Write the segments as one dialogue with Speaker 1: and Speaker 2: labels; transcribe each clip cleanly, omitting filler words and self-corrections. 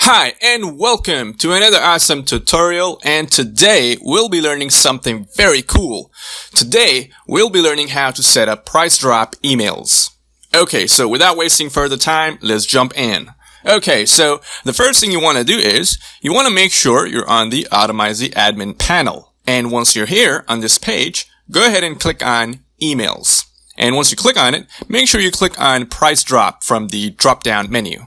Speaker 1: Hi and welcome to another awesome tutorial, and today we'll be learning something very cool. Today we'll be learning how to set up price drop emails. Okay, so without wasting further time, let's jump in. Okay, so the first thing you want to do is you want to make sure you're on the Automizely admin panel. And once you're here on this page, go ahead and click on emails. And once you click on it, make sure you click on price drop from the drop down menu.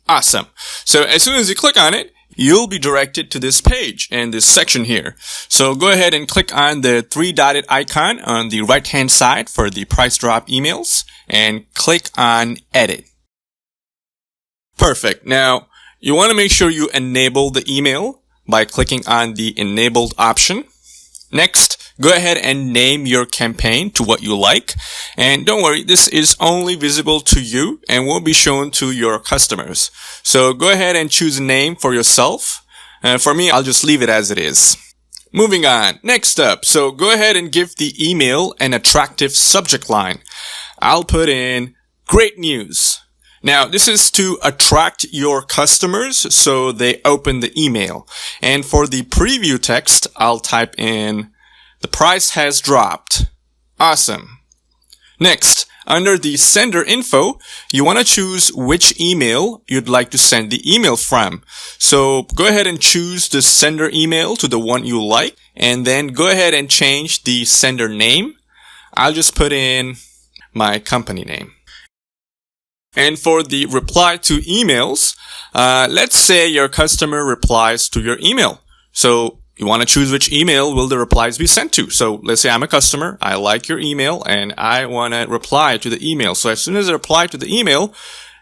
Speaker 1: Awesome. So as soon as you click on it, you'll be directed to this page and this section here. So go ahead and click on the three-dotted icon on the right-hand side for the price drop emails and click on edit. Perfect. Now, you want to make sure you enable the email by clicking on the enabled option. Next, go ahead and name your campaign to what you like. And don't worry, this is only visible to you and won't be shown to your customers. So go ahead and choose a name for yourself. For me, I'll just leave it as it is. Moving on. Next up, so go ahead and give the email an attractive subject line. I'll put in great news. Now, this is to attract your customers so they open the email. And for the preview text, I'll type in, the price has dropped. Awesome. Next, under the sender info, you want to choose which email you'd like to send the email from. So go ahead and choose the sender email to the one you like, and then go ahead and change the sender name. I'll just put in my company name. And for the reply to emails, let's say your customer replies to your email. So you want to choose which email will the replies be sent to. So let's say I'm a customer, I like your email, and I want to reply to the email. So as soon as I reply to the email,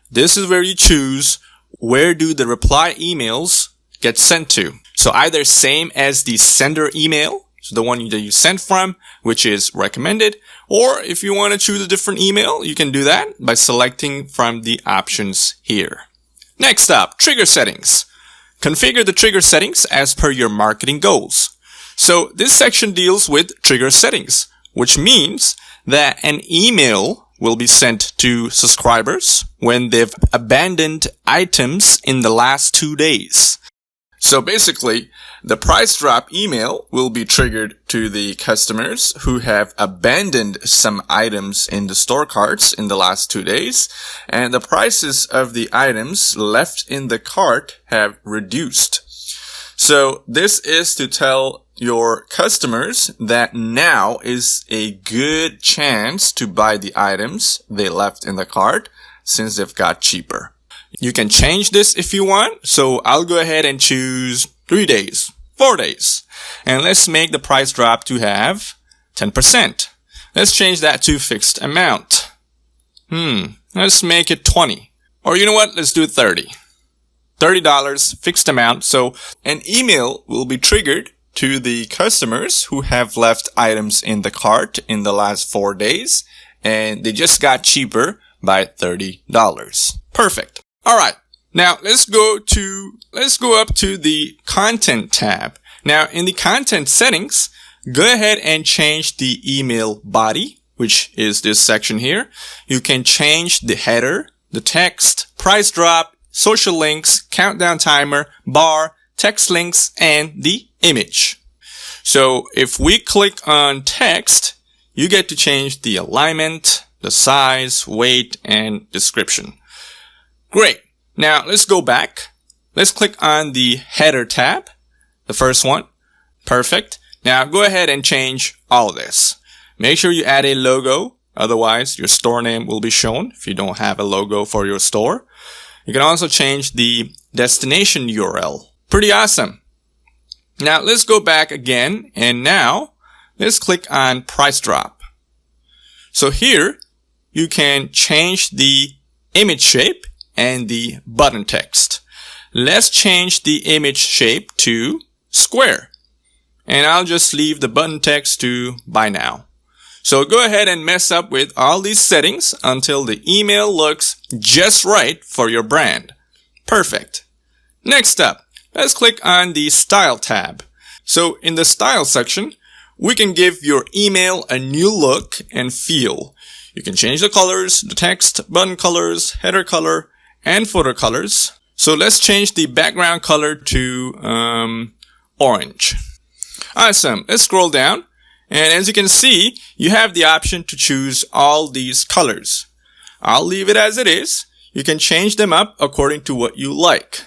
Speaker 1: this is where you choose where do the reply emails get sent to. So either same as the sender email, so the one that you sent from, which is recommended, or if you want to choose a different email, you can do that by selecting from the options here. Next up, trigger settings. Configure the trigger settings as per your marketing goals. So this section deals with trigger settings, which means that an email will be sent to subscribers when they've abandoned items in the last 2 days. So basically, the price drop email will be triggered to the customers who have abandoned some items in the store carts in the last 2 days, and the prices of the items left in the cart have reduced. So this is to tell your customers that now is a good chance to buy the items they left in the cart since they've got cheaper. You can change this if you want, so I'll go ahead and choose 3 days, 4 days. And let's make the price drop to have 10%. Let's change that to fixed amount. Let's make it 20. Or you know what? Let's do 30. $30 fixed amount. So an email will be triggered to the customers who have left items in the cart in the last 4 days, and they just got cheaper by $30. Perfect. Alright, now let's go up to the content tab. Now in the content settings, go ahead and change the email body, which is this section here. You can change the header, the text, price drop, social links, countdown timer, bar, text links, and the image. So if we click on text, you get to change the alignment, the size, weight, and description. Great. Now let's go back. Let's click on the header tab, the first one. Perfect. Now go ahead and change all of this. Make sure you add a logo. Otherwise, your store name will be shown if you don't have a logo for your store. You can also change the destination URL. Pretty awesome. Now let's go back again, and now let's click on price drop. So here you can change the image shape and the button text. Let's change the image shape to square. And I'll just leave the button text to buy now. So go ahead and mess up with all these settings until the email looks just right for your brand. Perfect. Next up, let's click on the style tab. So in the style section, we can give your email a new look and feel. You can change the colors, the text, button colors, header color, and footer colors. So let's change the background color to orange. Awesome. Let's scroll down. And as you can see, you have the option to choose all these colors. I'll leave it as it is. You can change them up according to what you like.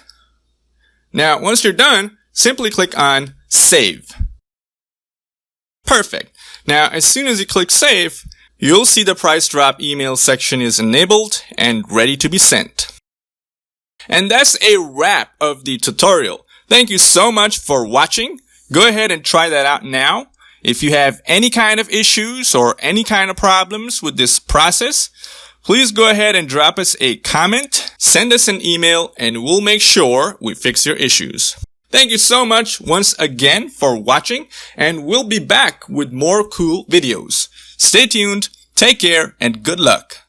Speaker 1: Now, once you're done, simply click on Save. Perfect. Now, as soon as you click Save, you'll see the price drop email section is enabled and ready to be sent. And that's a wrap of the tutorial. Thank you so much for watching. Go ahead and try that out now. If you have any kind of issues or any kind of problems with this process, please go ahead and drop us a comment, send us an email, and we'll make sure we fix your issues. Thank you so much once again for watching, and we'll be back with more cool videos. Stay tuned, take care, and good luck.